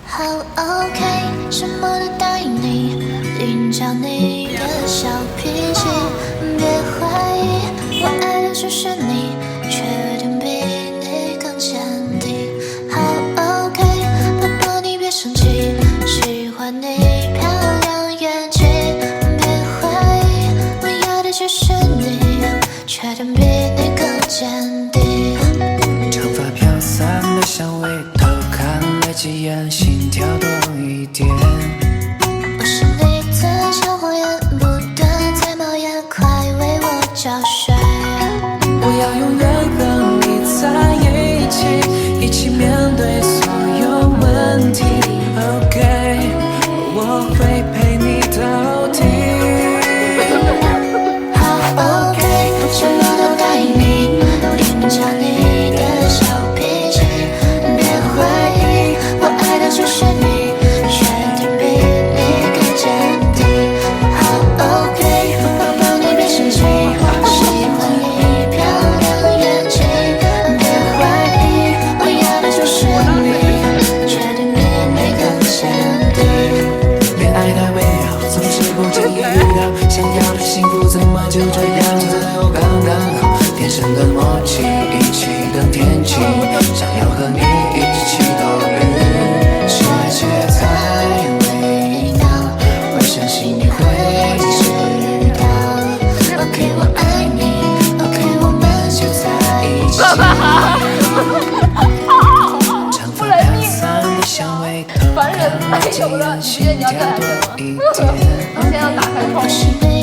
好 OK， 什么都答应你，领教你的小脾气。别怀疑，我爱的就是你，缺点比你更坚定。好 OK， 宝宝你别生气，喜欢你漂亮眼睛。别怀疑，我要的就是你，缺点比你更坚定。长发飘散的香味，偷看了几眼，心跳多一点。我是你的小火焰，不断在冒烟，快为我浇水。我要永远和你在一起，一起面对所有问题。OK， 我会陪你到底。好 OK， 什么都答应你，领教你的小脾气。别怀疑，我爱的就是你，缺点比你更坚定。好 OK， 宝宝你别生气，喜欢你漂亮眼睛。别怀疑，我要的就是你，缺点比你更坚定。恋爱太微妙，总是不经意预料，想要的幸福怎么就这样自有刚刚好？天生的默契，一起等天气，想要和你一起躲雨，世界太微妙，我相信你会知道。OK， 我爱你 ，OK， 我们就在一起。长发飘散的香味，偷看了几眼，心跳多一点。然后现在要打开窗户。